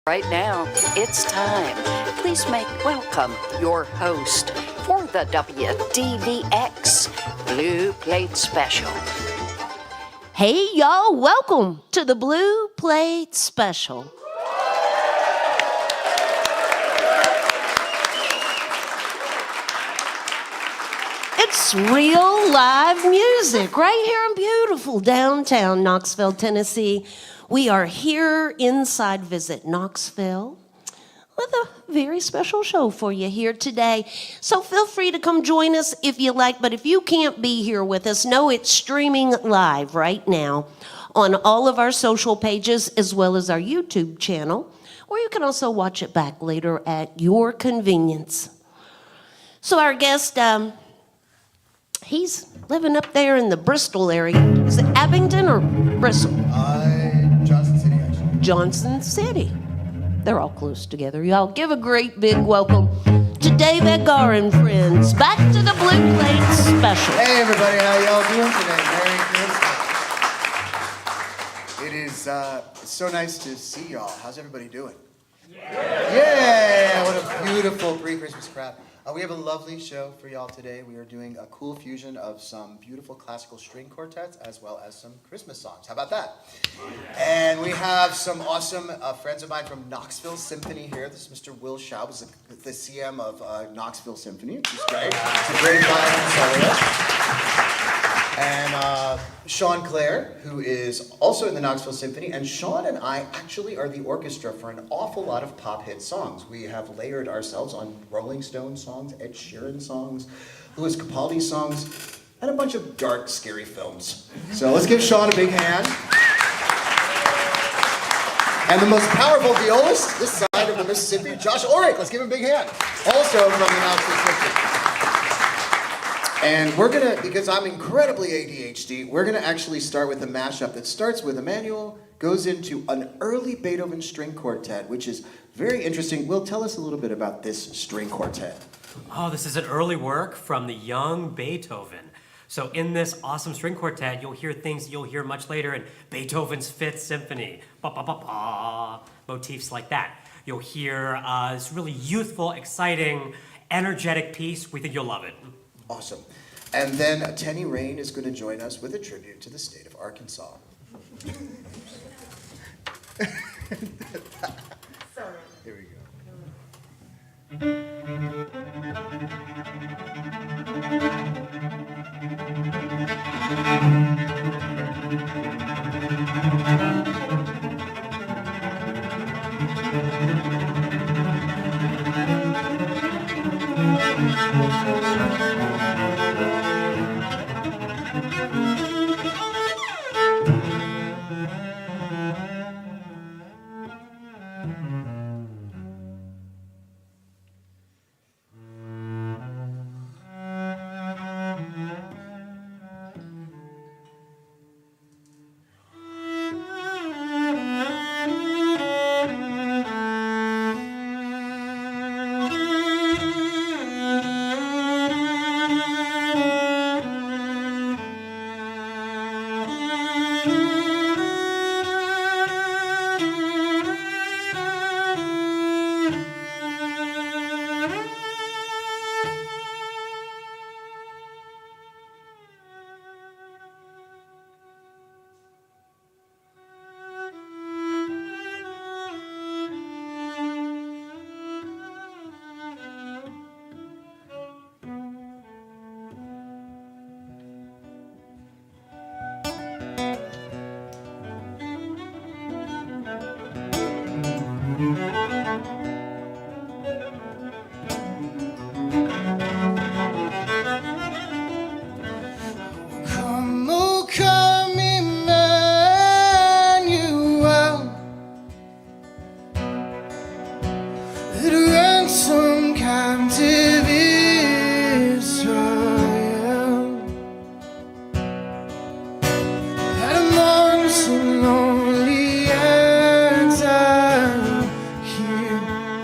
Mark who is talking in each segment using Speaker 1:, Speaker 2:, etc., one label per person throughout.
Speaker 1: Right now, it's time. Please make welcome your host for the WDVX Blue Plate Special.
Speaker 2: Hey, y'all, welcome to the Blue Plate Special. It's real live music right here in beautiful downtown Knoxville, Tennessee. We are here inside Visit Knoxville with a very special show for you here today. So feel free to come join us if you like, but if you can't be here with us, know it's streaming live right now on all of our social pages as well as our YouTube channel, or you can also watch it back later at your convenience. So our guest, he's living up there in the Bristol area. Is it Abington or Bristol?
Speaker 3: Johnson City, actually.
Speaker 2: Johnson City. They're all close together. Y'all give a great big welcome to Dave Eggar and friends. Back to the Blue Plate Special.
Speaker 3: Hey everybody, how y'all doing today? Merry Christmas. It is it's so nice to see y'all. How's everybody doing? Yeah! What a beautiful pre-Christmas crowd. We have a lovely show for y'all today. We are doing a cool fusion of some beautiful classical string quartets as well as some Christmas songs. How about that? And we have some awesome friends of mine from Knoxville Symphony here. This is Mr. Will Schaub, who's the CM of Knoxville Symphony, which is great. It's a great violin soloist. And Sean Clare, who is also in the Knoxville Symphony, and Sean and I actually are the orchestra for an awful lot of pop hit songs. We have layered ourselves on Rolling Stone songs, Ed Sheeran songs, Louis Capaldi songs, and a bunch of dark, scary films. So let's give Sean a big hand. And the most powerful violist this side of the Mississippi, Josh Orrick. Let's give him a big hand. Also from the Knoxville Symphony. And we're gonna, because I'm incredibly ADHD, we're gonna actually start with a mashup that starts with Emmanuel, goes into an early Beethoven string quartet, which is very interesting. Will, tell us a little bit about this string quartet.
Speaker 4: Oh, this is an early work from the young Beethoven. So in this awesome string quartet, you'll hear things you'll hear much later in Beethoven's Fifth Symphony. Ba-ba-ba-ba, motifs like that. You'll hear this really youthful, exciting, energetic piece. We think you'll love it.
Speaker 3: Awesome. And then Tenny Rain is going to join us with a tribute to the state of Arkansas. Here we go. So lonely as I'm here.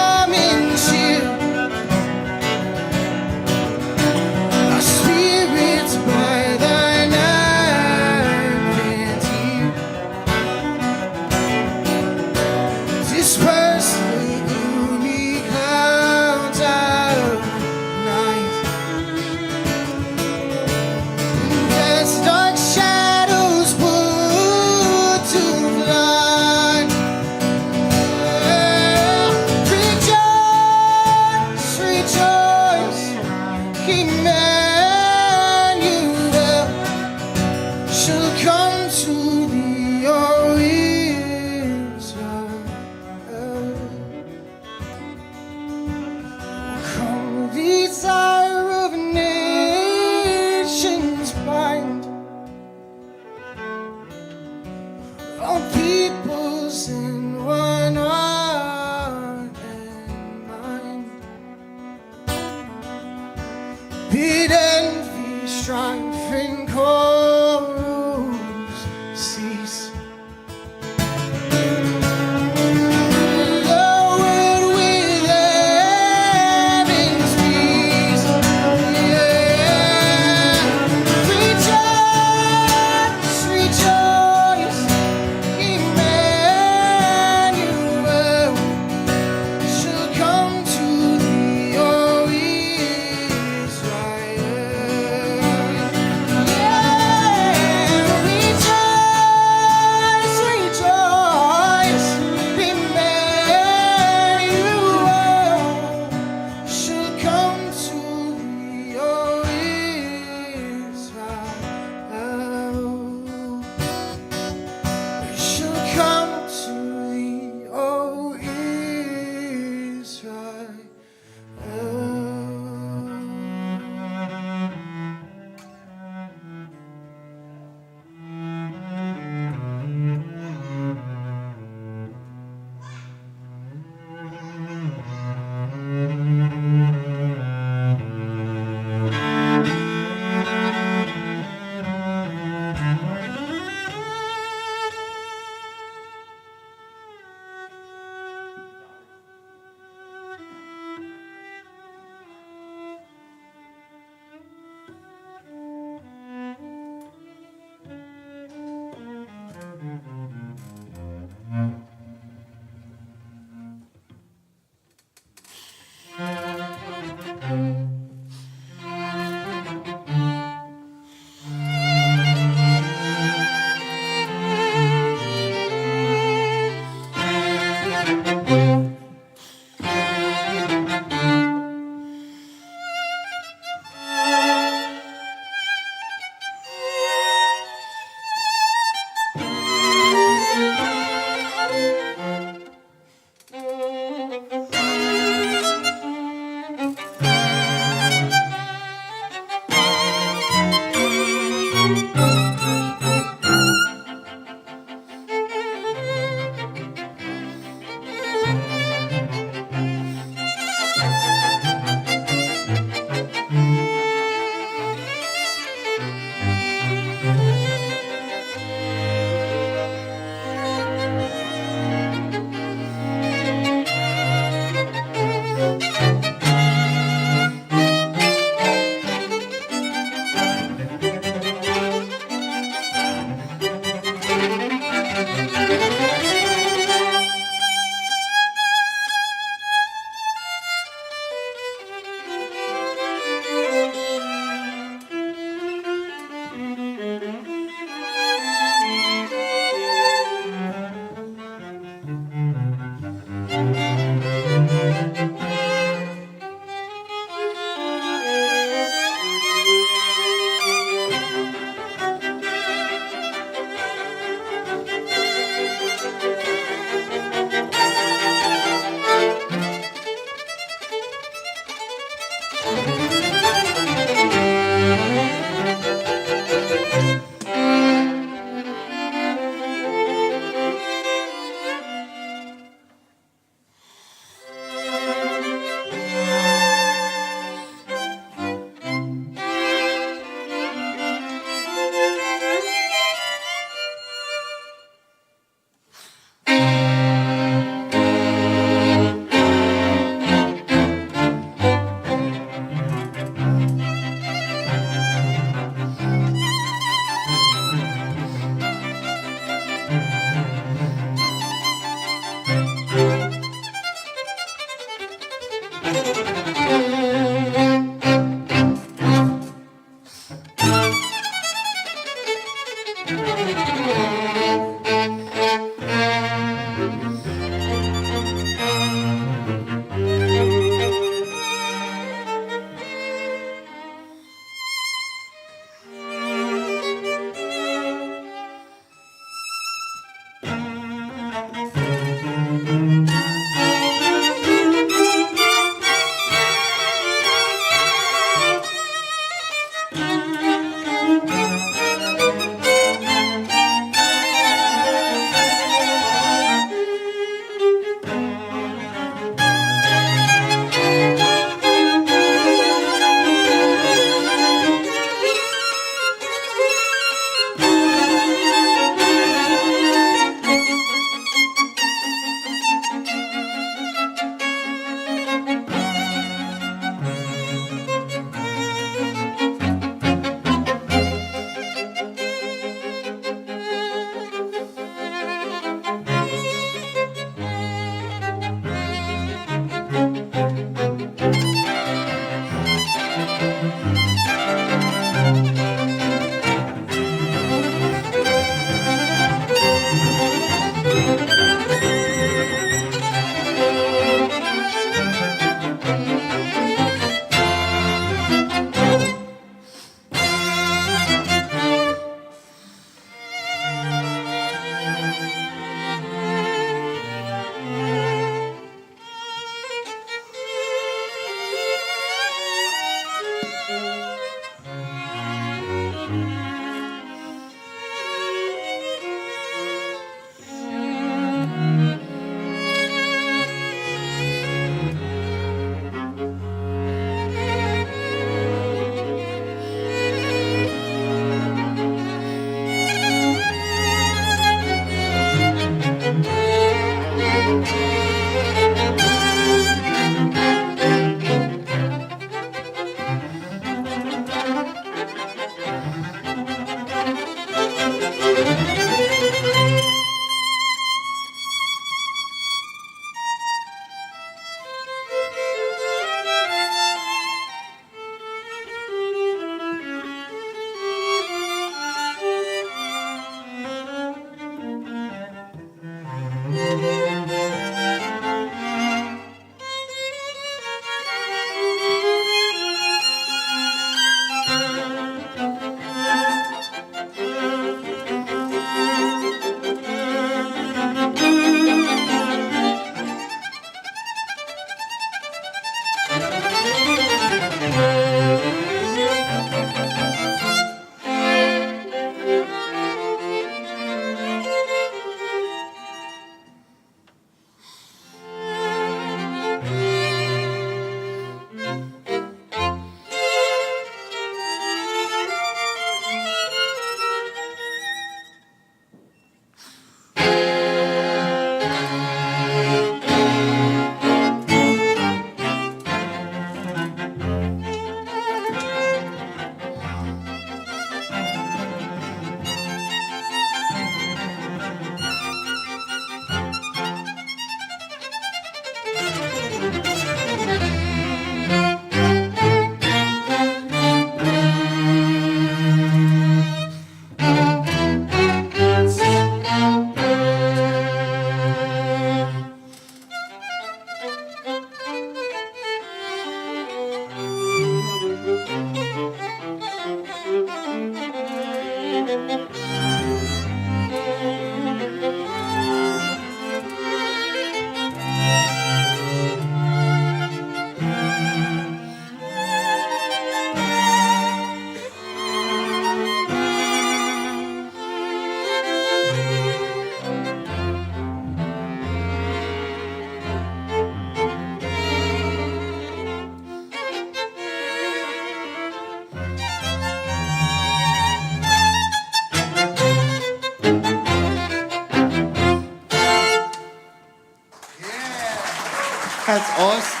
Speaker 3: That's awesome.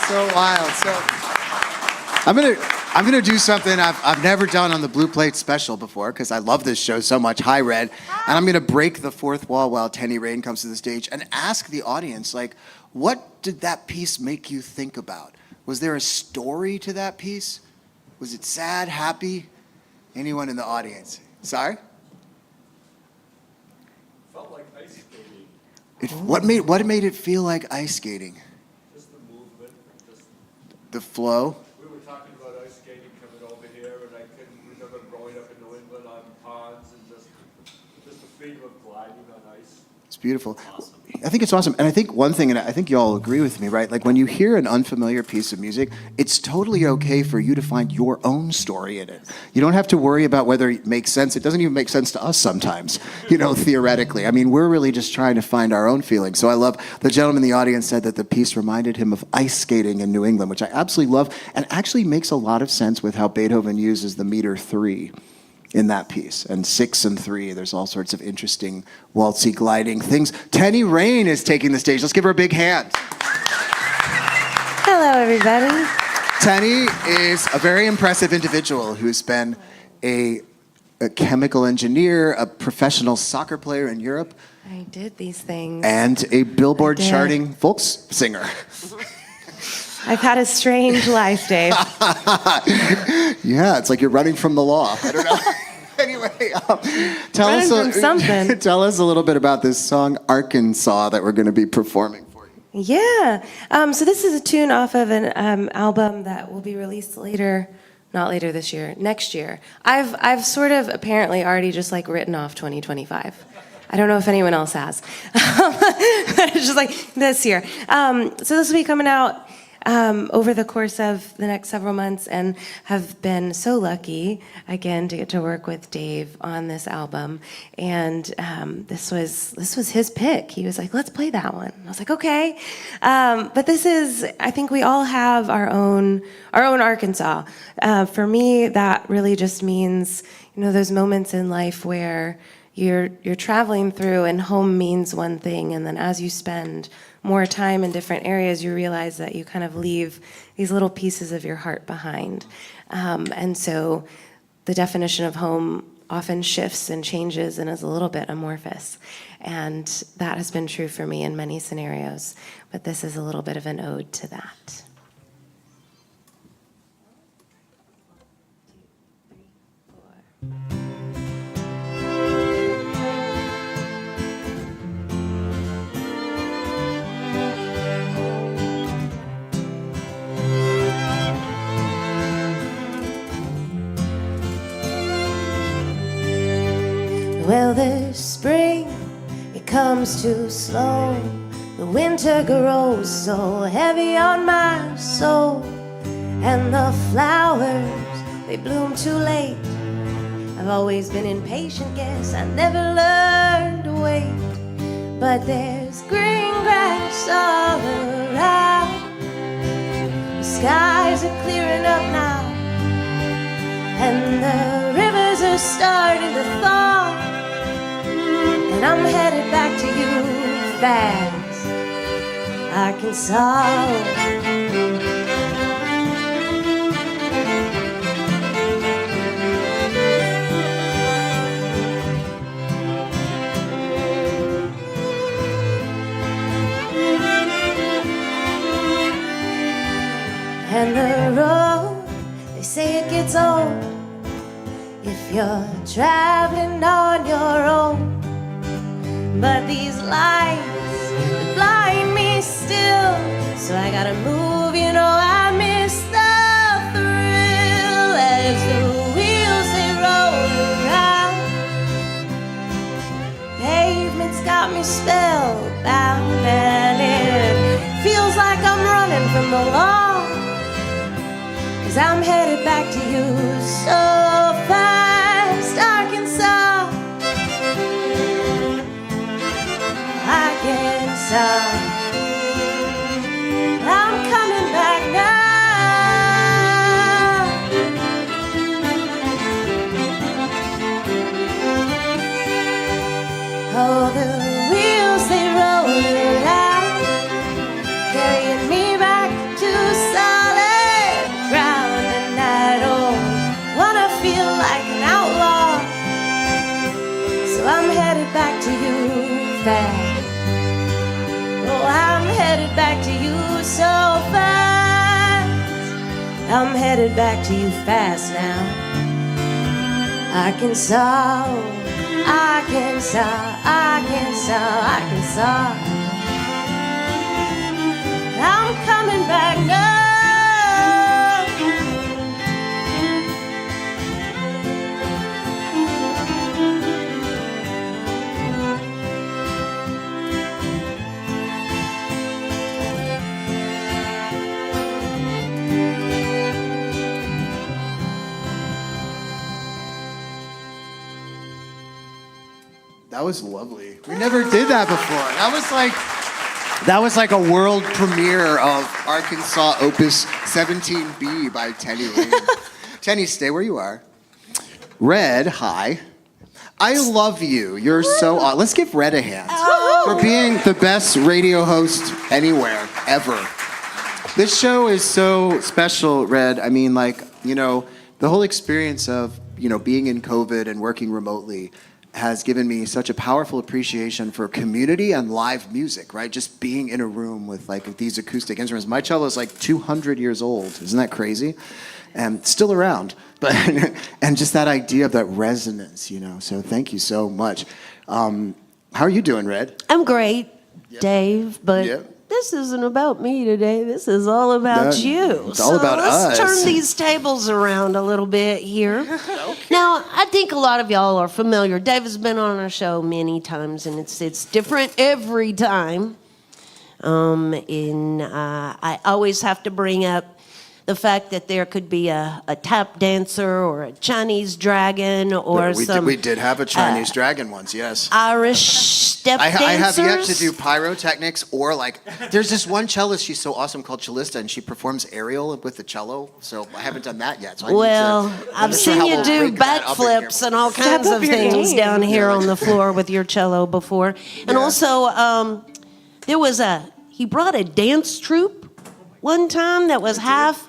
Speaker 3: So wild. So I'm gonna do something I've never done on the Blue Plate Special before because I love this show so much. Hi, Red. And I'm gonna break the fourth wall while Tenny Rain comes to the stage and ask the audience, like, what did that piece make you think about? Was there a story to that piece? Was it sad, happy? Anyone in the audience? Sorry?
Speaker 5: Felt like ice skating.
Speaker 3: What made it feel like ice skating?
Speaker 5: Just the movement, just
Speaker 3: The flow?
Speaker 5: we were talking about ice skating coming over here, and I can remember growing up in New England on ponds and just the freedom of gliding on ice.
Speaker 3: It's beautiful.
Speaker 4: Awesome.
Speaker 3: I think it's awesome. And I think one thing, and I think you all agree with me, right? Like when you hear an unfamiliar piece of music, it's totally okay for you to find your own story in it. You don't have to worry about whether it makes sense. It doesn't even make sense to us sometimes, theoretically. I mean, we're really just trying to find our own feelings. So I love, the gentleman in the audience said that the piece reminded him of ice skating in New England, which I absolutely love, and actually makes a lot of sense with how Beethoven uses the meter 3 in that piece, and 6 and 3. There's all sorts of interesting waltzy gliding things. Tenny Rain is taking the stage. Let's give her a big hand.
Speaker 6: Hello, everybody.
Speaker 3: Tenny is a very impressive individual who's been a chemical engineer, a professional soccer player in Europe,
Speaker 6: I did these things.
Speaker 3: and a Billboard
Speaker 6: I did.
Speaker 3: charting folk singer.
Speaker 6: I've had a strange life, Dave.
Speaker 3: Yeah, it's like you're running from the law. I don't know. Anyway, tell
Speaker 6: Running
Speaker 3: us
Speaker 6: from something.
Speaker 3: tell us a little bit about this song "Arkansas" that we're going to be performing for you.
Speaker 6: Yeah. So this is a tune off of an album that will be released later, not later this year, next year. I've sort of apparently already just like written off 2025. I don't know if anyone else has. It's just like this year. So this will be coming out over the course of the next several months, and have been so lucky again to get to work with Dave on this album. And this was his pick. He was like, "Let's play that one." I was like, "Okay," but this is, I think we all have our own Arkansas. For me, that really just means those moments in life where you're traveling through and home means one thing, and then as you spend more time in different areas, you realize that you kind of leave these little pieces of your heart behind. And so the definition of home often shifts and changes and is a little bit amorphous. And that has been true for me in many scenarios, but this is a little bit of an ode to that. Well, this spring, it comes too slow. The winter grows so heavy on my soul. And the flowers, they bloom too late. I've always been impatient, guess I never learned to wait. But there's green grass all around. The skies are clearing up now, and the rivers are starting to thaw. And I'm headed back to you fast, Arkansas. And the road, they say it gets old if you're traveling on your own. But these lights, they blind me still, so I gotta move, I miss the thrill as the wheels, they I'm headed back to you so fast, Arkansas. Arkansas. I'm coming back now. Oh, the wheels they roll around, carrying me back to solid ground, and I don't wanna feel like an outlaw, so I'm headed back to you fast. Oh, I'm headed back to you so fast. I'm headed back to you fast now. Arkansas, Arkansas, Arkansas, Arkansas. I'm coming back now.
Speaker 3: That was lovely. We never did that before. That was like a world premiere of Arkansas Opus 17B by Tenny Lane. Tenny, stay where you are. Red, hi. I love you. You're so awesome. Let's give Red a hand for being the best radio host anywhere, ever. This show is so special, Red. I mean, like, you know, the whole experience of, you know, being in COVID and working remotely has given me such a powerful appreciation for community and live music, right? Just being in a room with like these acoustic instruments. My cello is like 200 years old. Isn't that crazy? And still around. But and just that idea of that resonance, you know. So thank you so much. How are you doing, Red?
Speaker 2: I'm great,
Speaker 3: Yep.
Speaker 2: Dave, but
Speaker 3: Yep.
Speaker 2: this isn't about me today. This is all about you.
Speaker 3: It's all about
Speaker 2: let's
Speaker 3: us.
Speaker 2: turn these tables around a little bit here. Now, I think a lot of y'all are familiar. Dave has been on our show many times, and it's different every time. I always have to bring up the fact that there could be a tap dancer or a Chinese dragon or
Speaker 3: We did have a Chinese dragon once, yes.
Speaker 2: Irish step
Speaker 3: I
Speaker 2: dancers.
Speaker 3: have yet to do pyrotechnics or like, there's this one cellist, she's so awesome, called Cellista, and she performs aerial with the cello, so I haven't done that yet. So I
Speaker 2: Well,
Speaker 3: need to,
Speaker 2: I've seen you do backflips and all kinds
Speaker 6: up
Speaker 2: of
Speaker 6: your
Speaker 2: things
Speaker 6: game.
Speaker 2: down here on the floor with your cello before. And
Speaker 3: Yeah.
Speaker 2: also, there was he brought a dance troupe one time that was half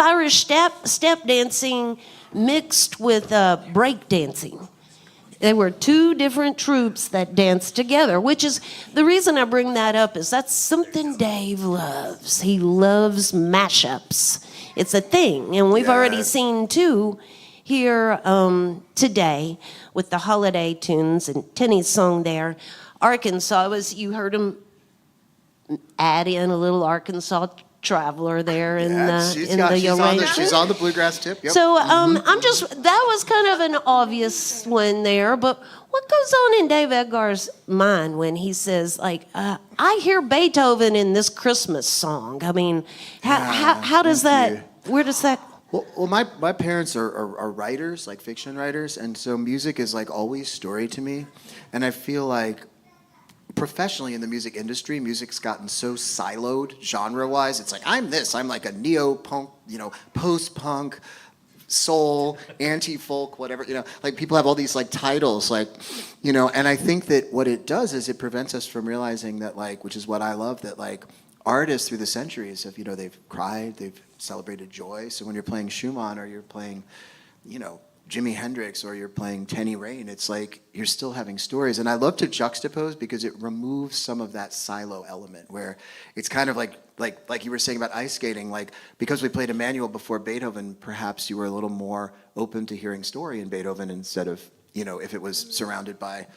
Speaker 2: Irish step dancing mixed with break dancing. There were two different troupes that danced together, which is the reason I bring that up is that's something Dave loves. He loves mashups. It's a thing, and we've already seen two here today with the holiday tunes and Tenny's song there. Arkansas you heard him add in a little Arkansas traveler there in the arrangement.
Speaker 3: She's on the bluegrass tip. Yep.
Speaker 2: So that was kind of an obvious one there, but what goes on in Dave Eggar's mind when he says, like, I hear Beethoven in this Christmas song? I mean, how does that, where does that?
Speaker 3: Well, my parents are writers, like fiction writers, and so music is like always story to me, and I feel like professionally in the music industry, music's gotten so siloed genre-wise. It's like, I'm like a neo-punk, you know, post-punk, soul, anti-folk, whatever, you know, like people have all these like titles, like, you know, and I think that what it does is it prevents us from realizing that, like, which is what I love, that like artists through the centuries have, you know, they've cried, they've celebrated joy. So when you're playing Schumann or you're playing, you know, Jimi Hendrix or you're playing Tenny Rain, it's like you're still having stories. And I love to juxtapose because it removes some of that silo element where it's kind of like you were saying about ice skating, like because we played Emmanuel before Beethoven, perhaps you were a little more open to hearing story in Beethoven instead of, you know, if it was surrounded by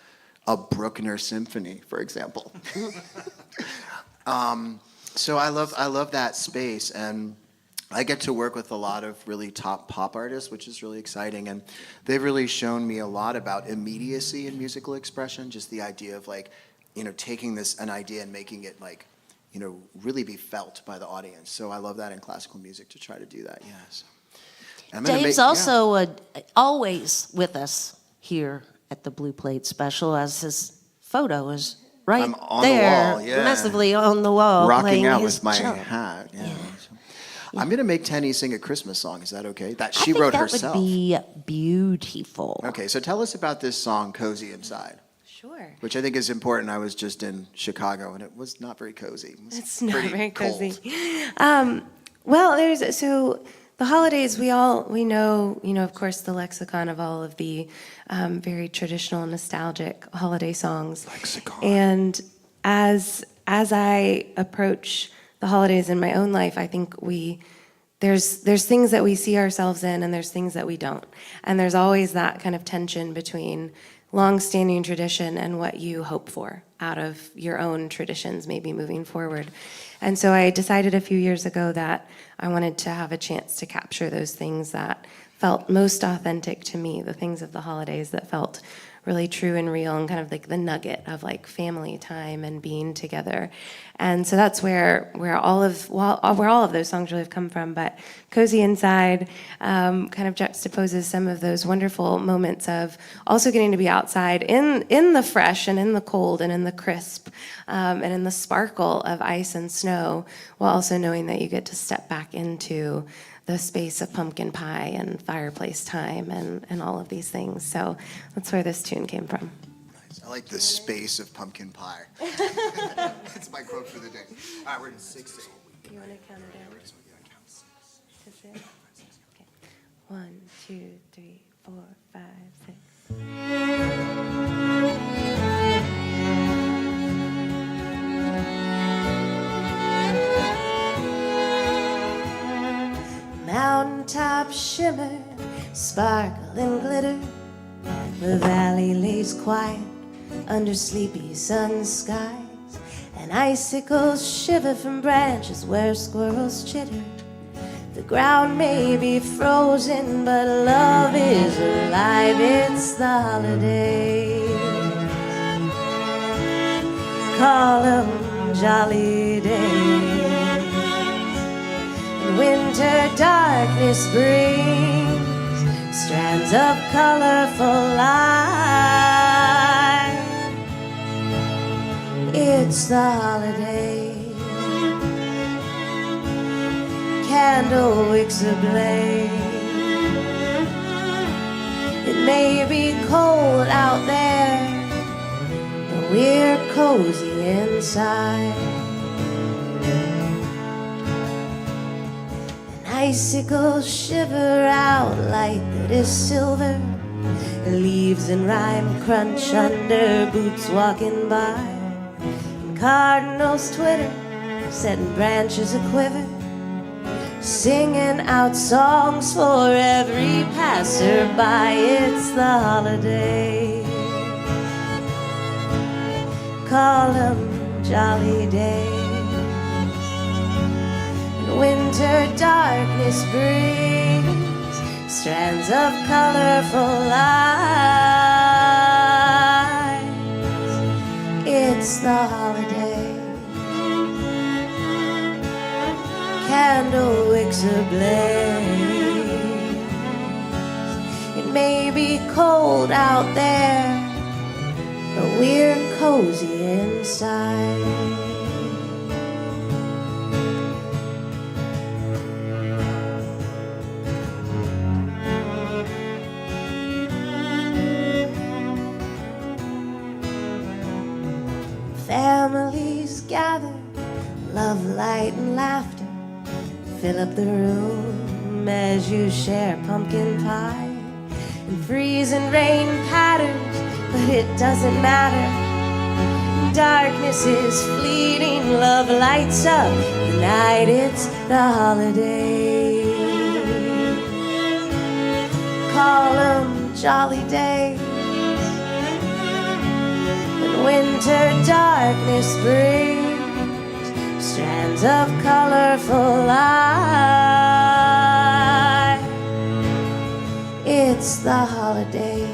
Speaker 3: a Bruckner symphony, for example. So I love that space, and I get to work with a lot of really top pop artists, which is really exciting, and they've really shown me a lot about immediacy in musical expression, just the idea of like, you know, taking an idea and making it like really be felt by the audience. So I love that in classical music to try to do that. Yeah. So I'm gonna
Speaker 2: Dave's also always with us here at the Blue Plate Special, as his photo is right
Speaker 3: I'm on the
Speaker 2: there,
Speaker 3: wall, yeah.
Speaker 2: massively on the wall,
Speaker 3: rocking
Speaker 2: playing
Speaker 3: out
Speaker 2: his
Speaker 3: with my
Speaker 2: cello.
Speaker 3: hat. Yeah. So I'm gonna make Tenny sing a Christmas song. Is that okay? That
Speaker 2: I
Speaker 3: she
Speaker 2: think
Speaker 3: wrote
Speaker 2: that
Speaker 3: herself.
Speaker 2: would be beautiful.
Speaker 3: Okay, so tell us about this song, "Cozy Inside,"
Speaker 6: Sure.
Speaker 3: which I think is important. I was just in Chicago, and it was not very cozy. It was
Speaker 6: It's not
Speaker 3: pretty
Speaker 6: very cozy.
Speaker 3: cold.
Speaker 6: Well, so the holidays, we know, of course, the lexicon of all of the very traditional, nostalgic holiday songs.
Speaker 3: Lexicon.
Speaker 6: And as I approach the holidays in my own life, I think there's things that we see ourselves in, and there's things that we don't. And there's always that kind of tension between long-standing tradition and what you hope for out of your own traditions, maybe moving forward. And so I decided a few years ago that I wanted to have a chance to capture those things that felt most authentic to me, the things of the holidays that felt really true and real, and kind of like the nugget of like family time and being together. And so that's where all of those songs really have come from. But Cozy Inside kind of juxtaposes some of those wonderful moments of also getting to be outside in the fresh and in the cold and in the crisp and in the sparkle of ice and snow, while also knowing that you get to step back into the space of pumpkin pie and fireplace time and all of these things. So that's where this tune came from.
Speaker 3: Nice. I like the space of pumpkin pie. That's my quote for the day. All right, we're in 6-8.
Speaker 6: You want to count it down? To 6? Okay. 1, 2, 3, 4, 5, 6. Mountaintops shimmer, sparkle and glitter. The valley lays quiet under sleepy sun skies, and icicles shiver from branches where squirrels chitter. The ground may be frozen, but love is alive. It's the holidays. Call them jolly days. Winter darkness brings strands of colorful light. It's the holiday. Candle wicks ablaze. It may be cold out there, but we're cozy inside. Icicles shiver out light that is silver. Leaves and rime crunch under boots walking by. And cardinals twitter, setting branches a-quiver, singing out songs for every passerby. It's the holidays. Call them jolly days. Winter darkness brings strands of colorful lights. It's the holiday. Candle wicks ablaze. It may be cold out there, but we're cozy inside. Families gather, love, light, and laughter fill up the room as you share pumpkin pie. And freezing rain patters, but it doesn't matter. Darkness is fleeting, love lights up the night. It's the holidays. Call them jolly days. Winter darkness brings strands of colorful light. It's the holidays.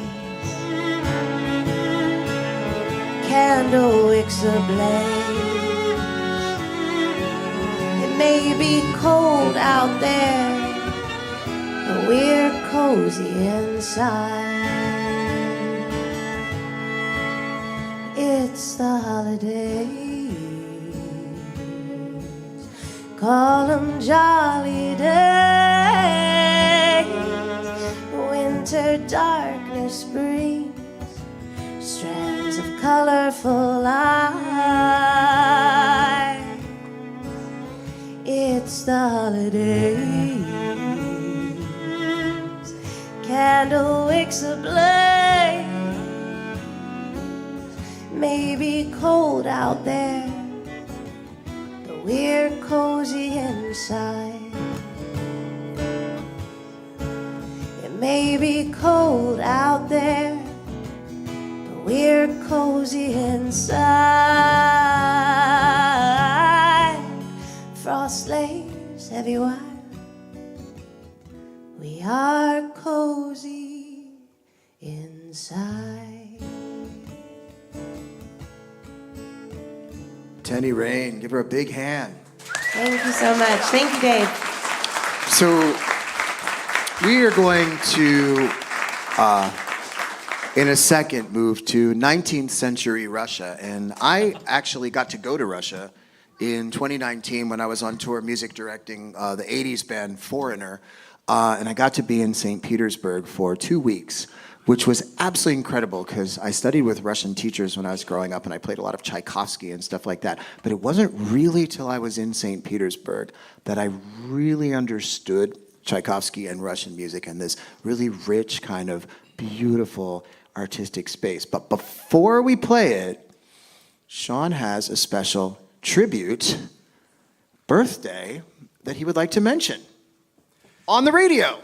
Speaker 6: Candle wicks ablaze. may be cold out there, but we're cozy inside. It's the holidays, call 'em jolly days. Winter darkness brings strands of colorful light. It's the holidays, candle wicks ablaze. Maybe cold out there, but we're cozy inside. It may be cold out there, but we're cozy inside. Frost lays heavy wire, we are cozy inside.
Speaker 3: Tenny Rain, give her a big hand.
Speaker 6: Thank you so much. Thank you, Dave.
Speaker 3: So we are going to, in a second, move to 19th century Russia. And I actually got to go to Russia in 2019 when I was on tour music directing the 80s band Foreigner. And I got to be in St. Petersburg for 2 weeks, which was absolutely incredible because I studied with Russian teachers when I was growing up and I played a lot of Tchaikovsky and stuff like that. But it wasn't really till I was in St. Petersburg that I really understood Tchaikovsky and Russian music and this really rich kind of beautiful artistic space. But before we play it, Sean has a special tribute birthday that he would like to mention on the radio.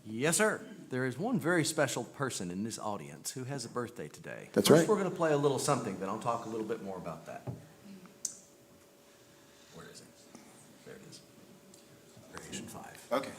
Speaker 7: Yes, sir. There is one very special person in this audience who has a birthday today.
Speaker 3: That's
Speaker 7: First,
Speaker 3: right.
Speaker 7: We're going to play a little something, then I'll talk a little bit more about that. Where is it? There it is. Variation 5.
Speaker 3: Okay.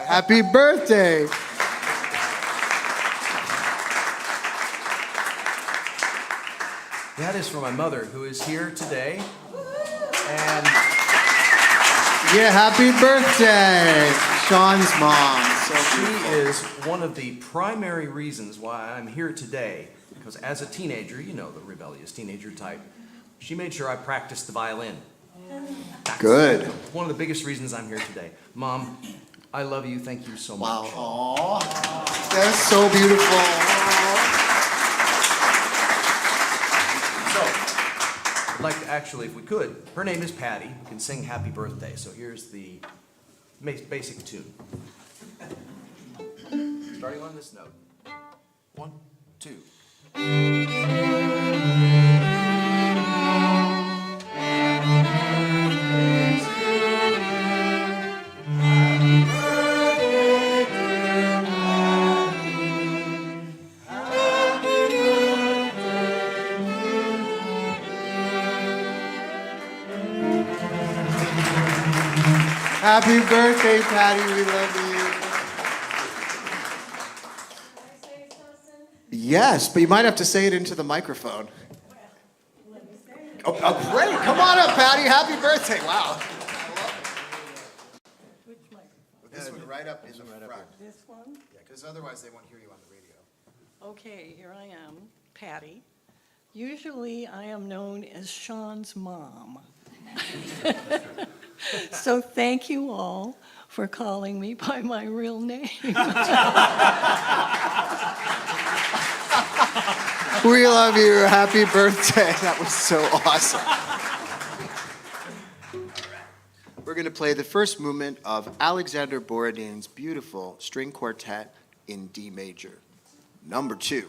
Speaker 3: Happy birthday.
Speaker 7: That is for my mother, who is here today. And
Speaker 3: Yeah, happy birthday, Sean's mom. So
Speaker 7: she is one of the primary reasons why I'm here today. Because as a teenager, you know, the rebellious teenager type, she made sure I practiced the violin. That's
Speaker 3: good.
Speaker 7: one of the biggest reasons I'm here today. Mom, I love you. Thank you so much.
Speaker 3: Wow. Aww. That's so beautiful.
Speaker 7: So, I'd like to actually, if we could, her name is Patty. We can sing Happy Birthday. So here's the basic tune. Starting on this note. 1, 2.
Speaker 3: Happy birthday, Patty. We love you. Yes, but you might have to say it into the microphone. Oh, great. Come on up, Patty. Happy birthday. Wow.
Speaker 8: Which microphone?
Speaker 3: This one right up in the front.
Speaker 8: This one?
Speaker 3: Yeah, because otherwise they won't hear you on the radio.
Speaker 8: Okay, here I am, Patty. Usually I am known as Sean's mom. So thank you all for calling me by my real name.
Speaker 3: We love you. Happy birthday. That was so awesome. we're going to play the first movement of Alexander Borodin's beautiful string quartet in D major, number 2.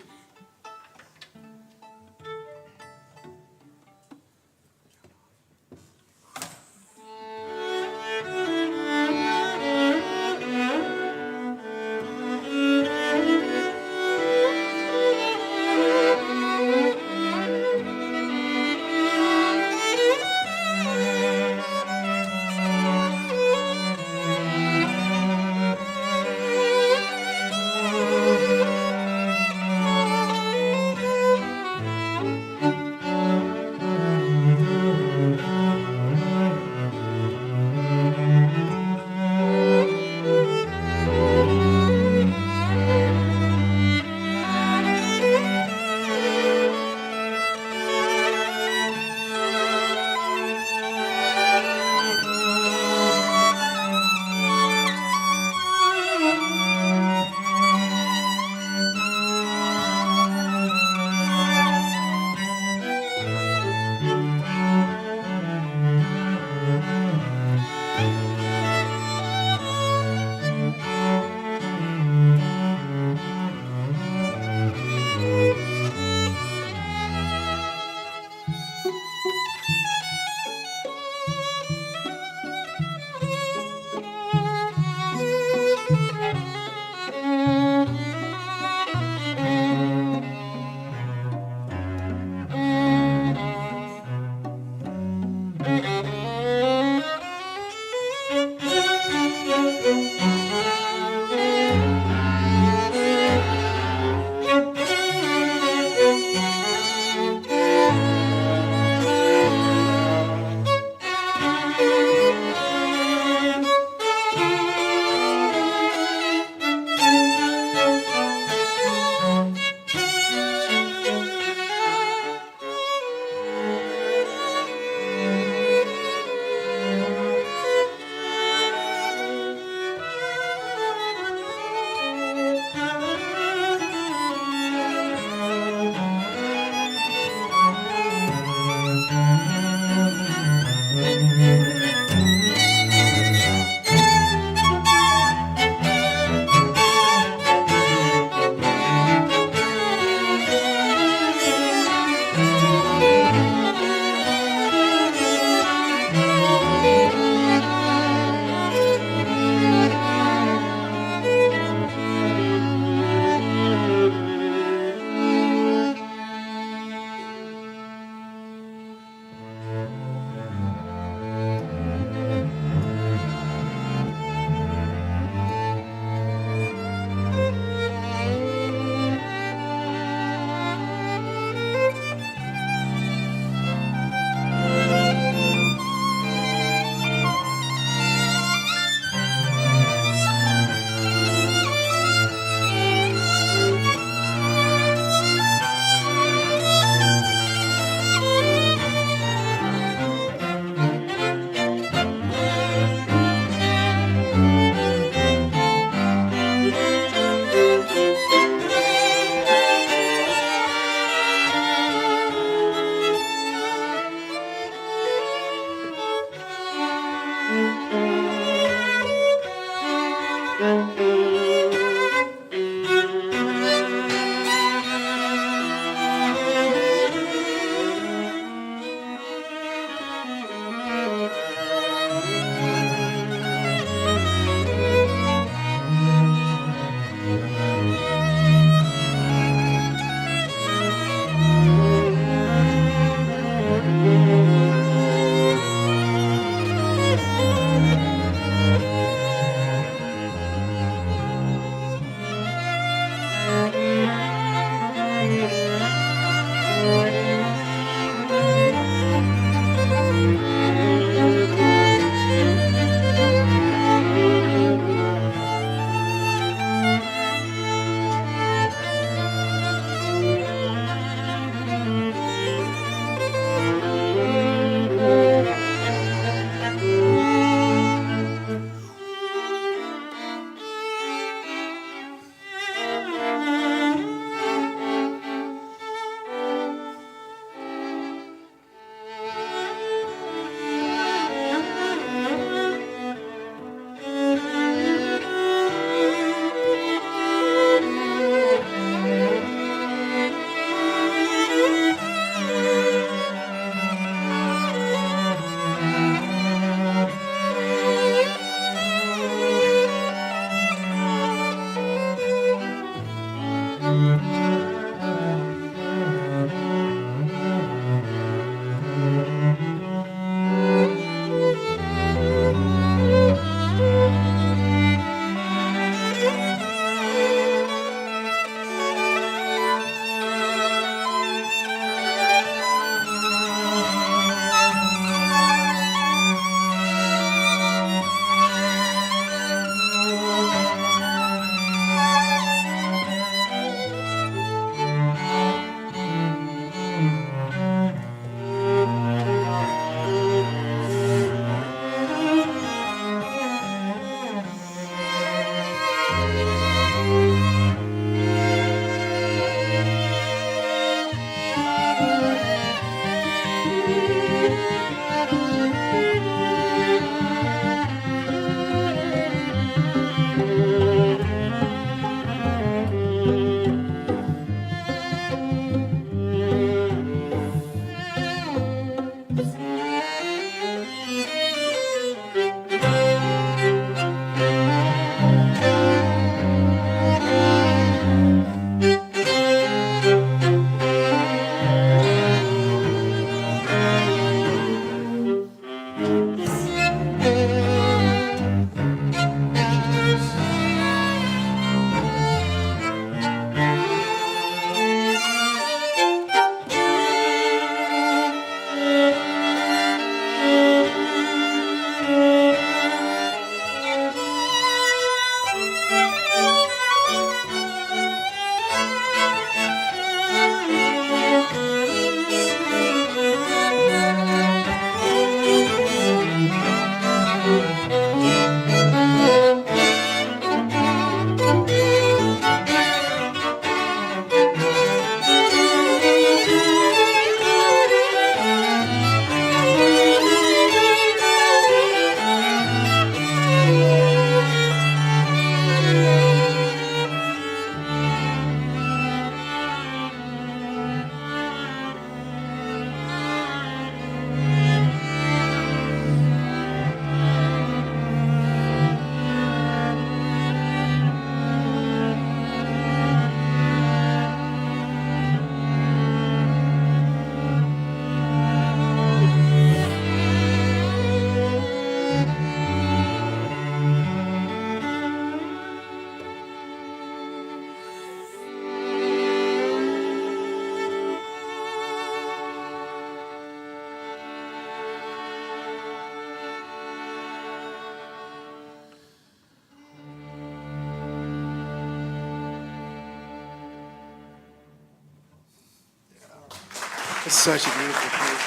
Speaker 3: It's such a beautiful piece.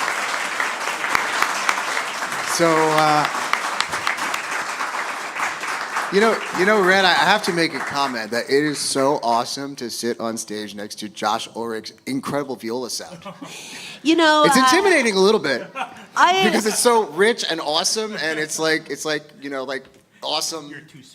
Speaker 3: So, Red, I have to make a comment that it is so awesome to sit on stage next to Josh Ulrich's incredible viola sound. It's intimidating a little bit because it's so rich and awesome, and it's like awesome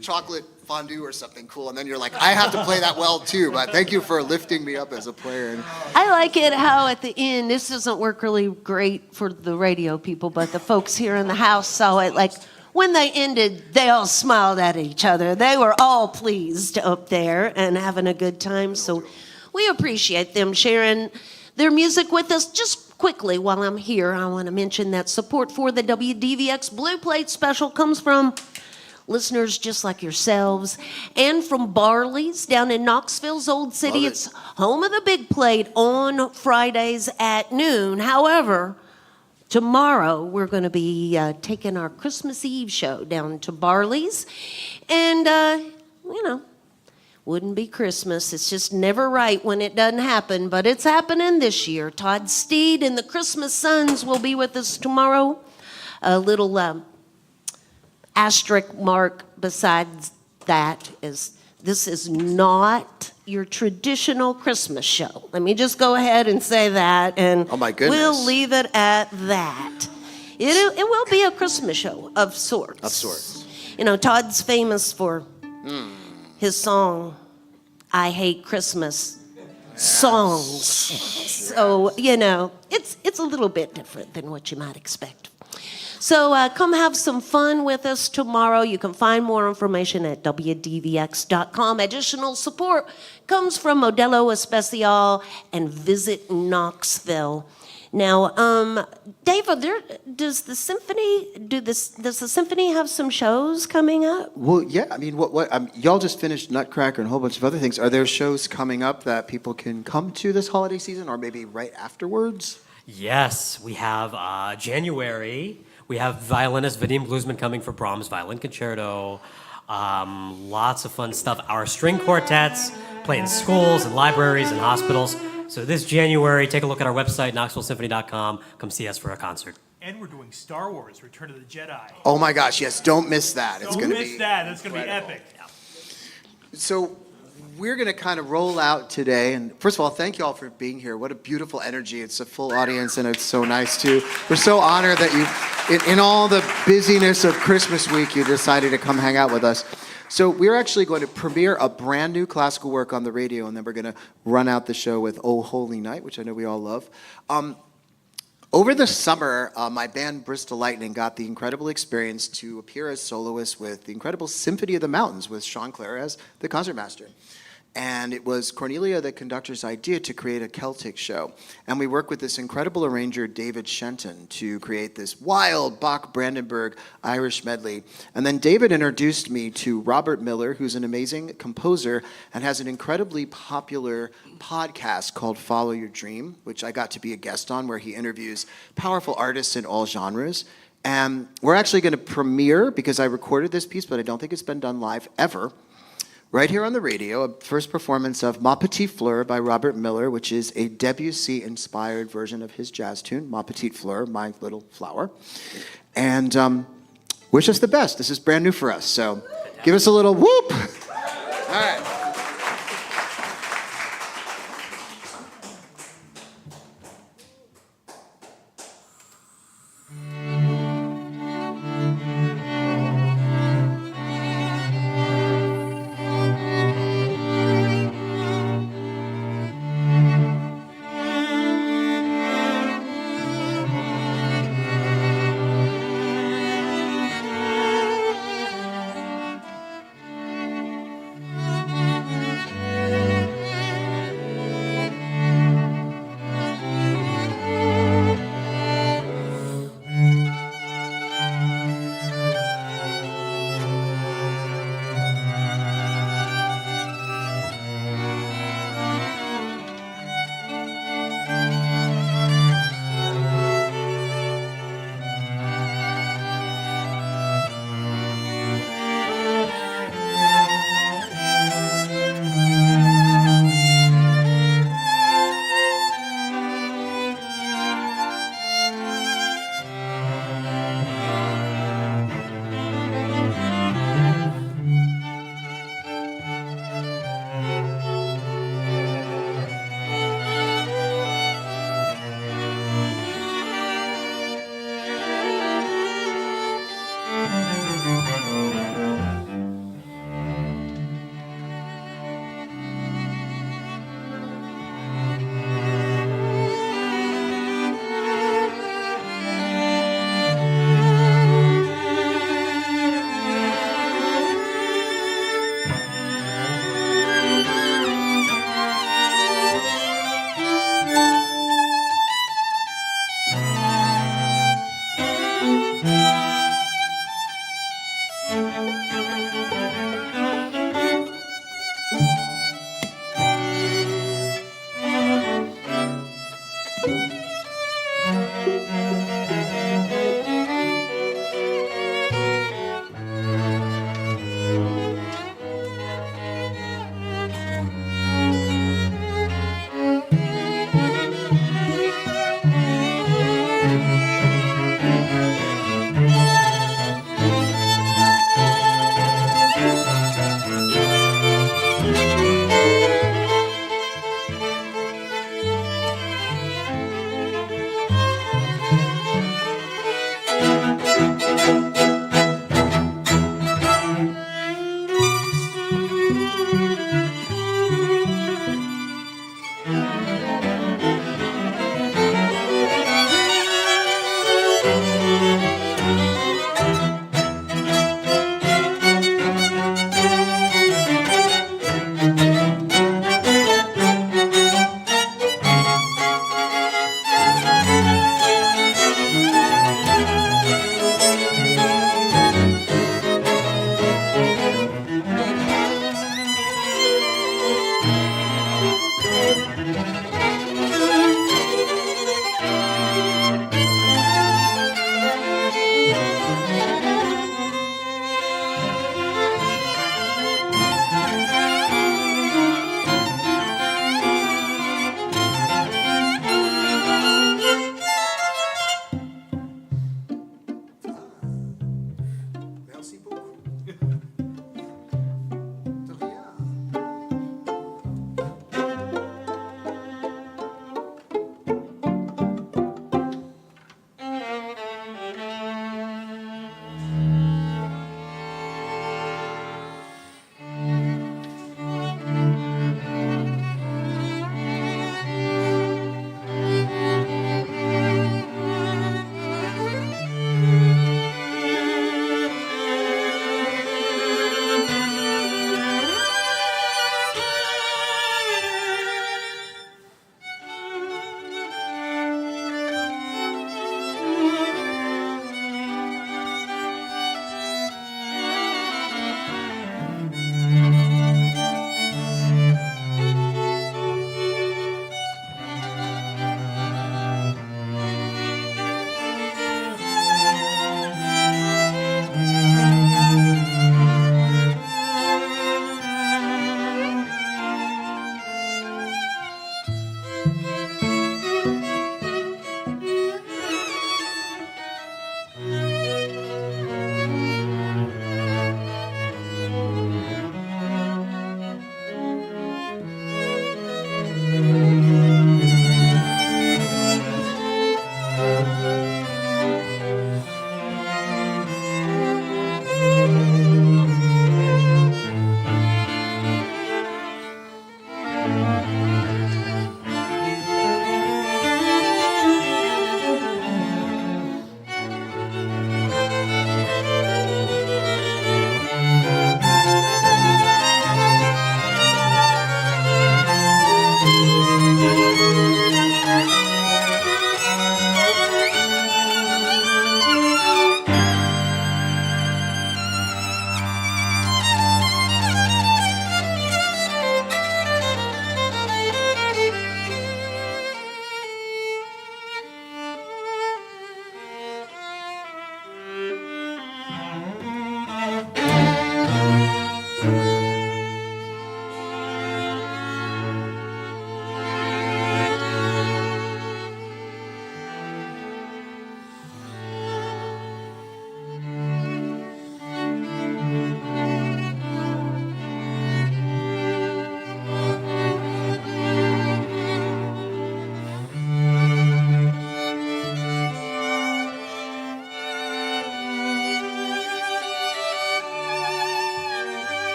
Speaker 3: chocolate fondue or something cool, and then you're like, I have to play that well too. But thank you for lifting me up as a player. And
Speaker 2: I like it how at the end, this doesn't work really great for the radio people, but the folks here in the house saw it. Like when they ended, they all smiled at each other. They were all pleased up there and having a good time. So we appreciate them sharing their music with us. Just quickly, while I'm here, I want to mention that support for the WDVX Blue Plate special comes from listeners just like yourselves, and from Barley's down in Knoxville's Old City. It's home of the Big Plate on Fridays at noon. However, tomorrow we're going to be taking our Christmas Eve show down to Barley's, and wouldn't be Christmas. It's just never right when it doesn't happen, but it's happening this year. Todd Steed and the Christmas Sons will be with us tomorrow. A little asterisk mark besides that is this is not your traditional Christmas show. Let me just go ahead and say that, and
Speaker 3: oh my goodness,
Speaker 2: we'll leave it at that. It will be a Christmas show of sorts.
Speaker 3: Of sorts.
Speaker 2: Todd's famous for his song, I Hate Christmas songs. So, it's a little bit different than what you might expect. So come have some fun with us tomorrow. You can find more information at WDVX.com. Additional support comes from Modelo Especial and Visit Knoxville. Now, Dave, does the symphony have some shows coming up?
Speaker 3: Well, yeah. I mean, what y'all just finished Nutcracker and a whole bunch of other things. Are there shows coming up that people can come to this holiday season, or maybe right afterwards?
Speaker 4: Yes, we have January. We have violinist Vadim Bluesman coming for Brahms Violin Concerto. Lots of fun stuff. Our string quartets play in schools and libraries and hospitals. So this January, take a look at our website, knoxvillesymphony.com. Come see us for a concert.
Speaker 9: And we're doing Star Wars: Return of the Jedi.
Speaker 3: Oh my gosh, yes! Don't miss that. It's going to be.
Speaker 9: Don't miss that. That's going to be epic.
Speaker 4: Yeah.
Speaker 3: So we're going to kind of roll out today. And first of all, thank you all for being here. What a beautiful energy. It's a full audience, and it's so nice, too. We're so honored that you, in all the busyness of Christmas week, you decided to come hang out with us. So we're actually going to premiere a brand new classical work on the radio, and then we're going to run out the show with Oh Holy Night, which I know we all love. Over the summer, my band Bristol Lightning got the incredible experience to appear as soloists with the incredible Symphony of the Mountains with Sean Clare as the concertmaster. And it was Cornelia, the conductor's idea to create a Celtic show. And we worked with this incredible arranger, David Shenton, to create this wild Bach-Brandenburg Irish medley. And then David introduced me to Robert Miller, who's an amazing composer and has an incredibly popular podcast called Follow Your Dream, which I got to be a guest on, where he interviews powerful artists in all genres. And we're actually going to premiere, because I recorded this piece, but I don't think it's been done live ever, right here on the radio, a first performance of Ma Petite Fleur by Robert Miller, which is a Debussy-inspired version of his jazz tune, Ma Petite Fleur, My Little Flower. And wish us the best. This is brand new for us, so give us a little whoop. All right.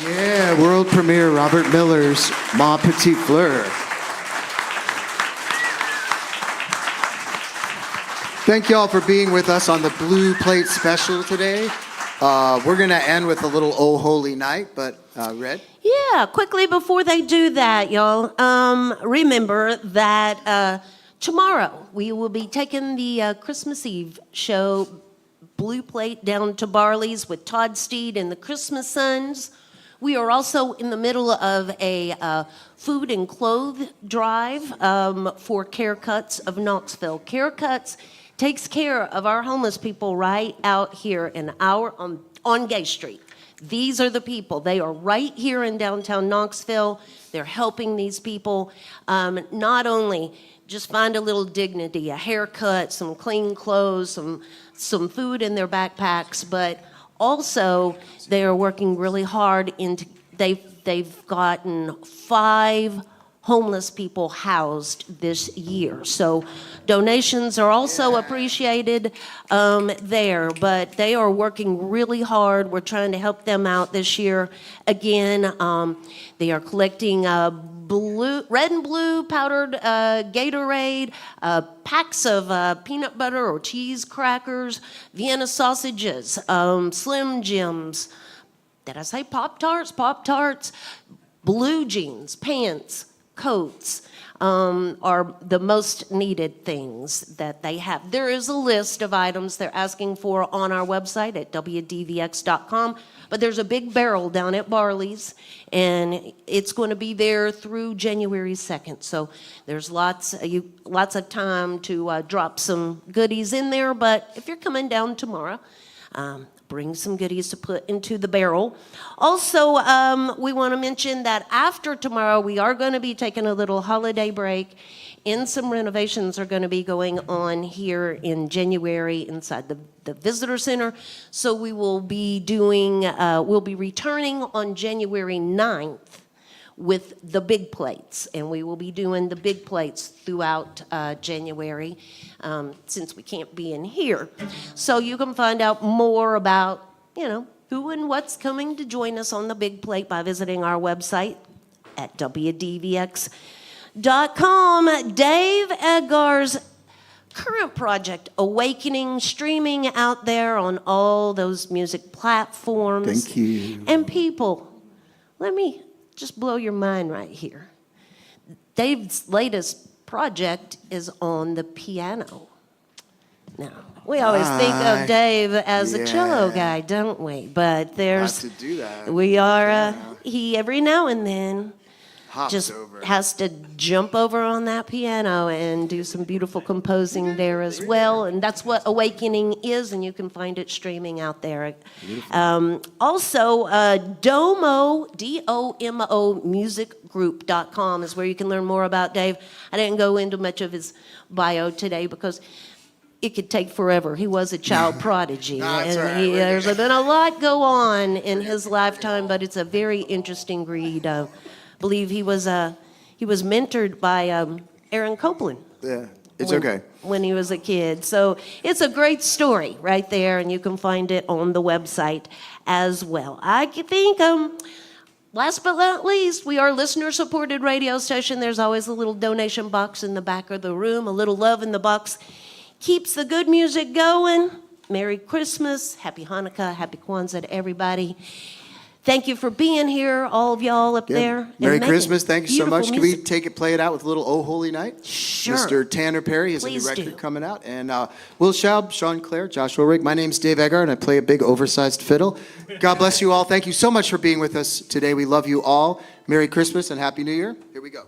Speaker 3: Yeah, world premiere, Robert Miller's Ma Petite Fleur. Thank you all for being with us on the Blue Plate Special today. We're going to end with a little Oh Holy Night, but Red?
Speaker 2: Yeah, quickly before they do that, y'all, remember that tomorrow we will be taking the Christmas Eve show Blue Plate down to Barley's with Todd Steed and the Christmas Sons. We are also in the middle of a food and clothes drive for Care Cuts of Knoxville. Care Cuts takes care of our homeless people right out here in on Gay Street. These are the people. They are right here in downtown Knoxville. They're helping these people not only just find a little dignity, a haircut, some clean clothes, some food in their backpacks, but also they are working really hard they've gotten 5 homeless people housed this year. So donations are also appreciated there, but they are working really hard. We're trying to help them out this year. Again, they are collecting red and blue powdered Gatorade, packs of peanut butter or cheese crackers, Vienna sausages, Slim Jims. Did I say Pop-Tarts? Pop-Tarts, blue jeans, pants, coats are the most needed things that they have. There is a list of items they're asking for on our website at WDVX.com, but there's a big barrel down at Barley's, and it's going to be there through January 2nd. So there's lots of time to drop some goodies in there, but if you're coming down tomorrow, bring some goodies to put into the barrel. Also, we want to mention that after tomorrow, we are going to be taking a little holiday break, and some renovations are going to be going on here in January inside the visitor center. So we will be we'll be returning on January 9th with the big plates, and we will be doing the big plates throughout January since we can't be in here. So you can find out more about, who and what's coming to join us on the big plate by visiting our website at WDVX.com. Dave Eggar's current project, Awakening, streaming out there on all those music platforms.
Speaker 3: Thank you.
Speaker 2: And people, let me just blow your mind right here. Dave's latest project is on the piano. Now, we always think of Dave as a cello guy, don't we? But there's
Speaker 3: Have to do that.
Speaker 2: we are he every now and then
Speaker 3: Hops
Speaker 2: just
Speaker 3: over.
Speaker 2: has to jump over on that piano and do some beautiful composing there as well. And that's what Awakening is, and you can find it streaming out there. Also, Domo, DOMO musicgroup.com is where you can learn more about Dave. I didn't go into much of his bio today because it could take forever. He was a child prodigy,
Speaker 3: That's all right.
Speaker 2: there's been a lot go on in his lifetime, but it's a very interesting read. Believe he was mentored by Aaron Copland.
Speaker 3: Yeah, it's okay.
Speaker 2: When he was a kid. So it's a great story right there, and you can find it on the website as well. I think, last but not least, we are a listener-supported radio station. There's always a little donation box in the back of the room. A little love in the box keeps the good music going. Merry Christmas, Happy Hanukkah, Happy Kwanzaa to everybody. Thank you for being here, all of y'all up there. and
Speaker 3: Merry
Speaker 2: making
Speaker 3: Christmas. Thank you so
Speaker 2: beautiful
Speaker 3: much. Can we
Speaker 2: music.
Speaker 3: play it out with a little Oh Holy Night?
Speaker 2: Sure.
Speaker 3: Mr. Tanner Perry has
Speaker 2: Please
Speaker 3: a new record
Speaker 2: do.
Speaker 3: coming out. And Will Schaub, Sean Clare, Joshua Rigg. My name's Dave Eggar, and I play a big oversized fiddle. God bless you all. Thank you so much for being with us today. We love you all. Merry Christmas and Happy New Year. Here we go.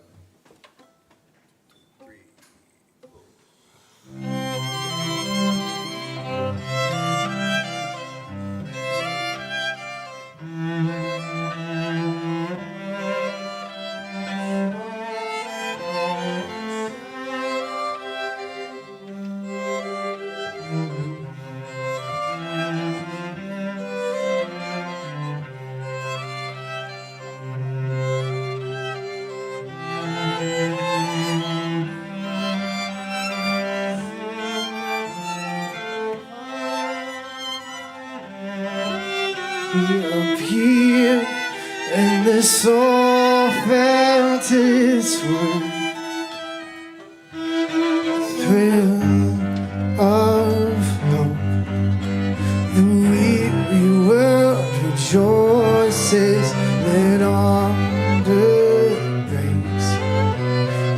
Speaker 3: Up here and the soul felt its worth. Thrill of hope, the weary world rejoices, then onward breaks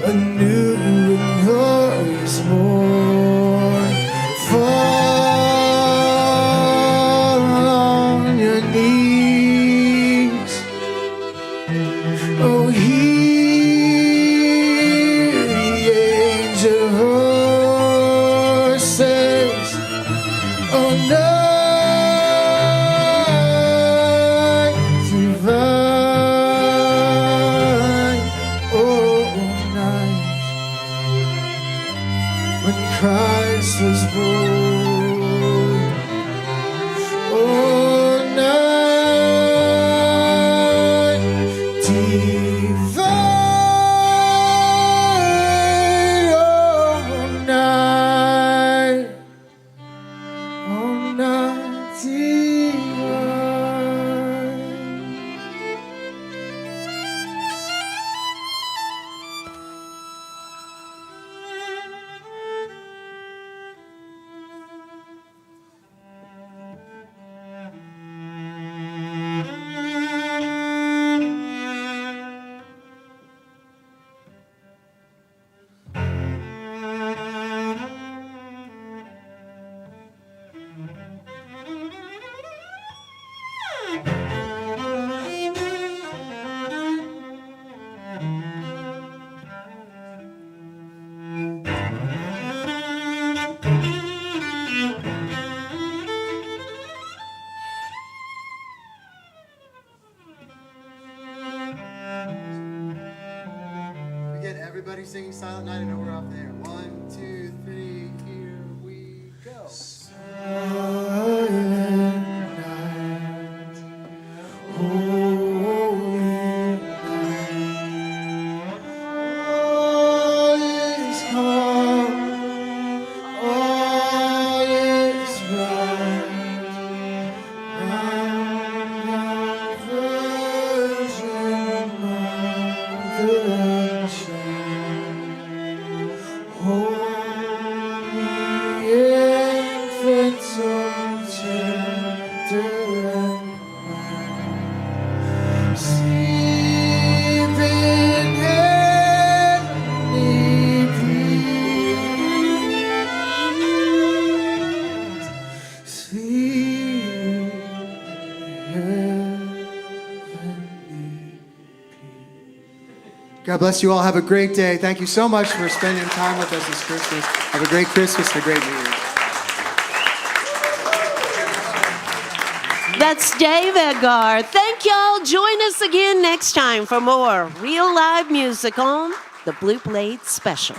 Speaker 3: a new and glorious morn. Fall on your knees, oh hear the angel voices, oh night divine, oh night when Christ was born, oh night divine, oh night divine. Again, everybody singing Silent Night. I know we're off there. 1, 2, 3, here we go. Silent night, holy night, all is calm, all is bright, round our Virgin Mother shine. Holy infant, so tender and mild, sleep in heavenly peace, sleep in heavenly peace. God bless you all. Have a great day. Thank you so much for spending time with us this Christmas. Have a great Christmas and a great New Year.
Speaker 2: That's Dave Eggar. Thank y'all. Join us again next time for more real live music on the Blue Blade Special.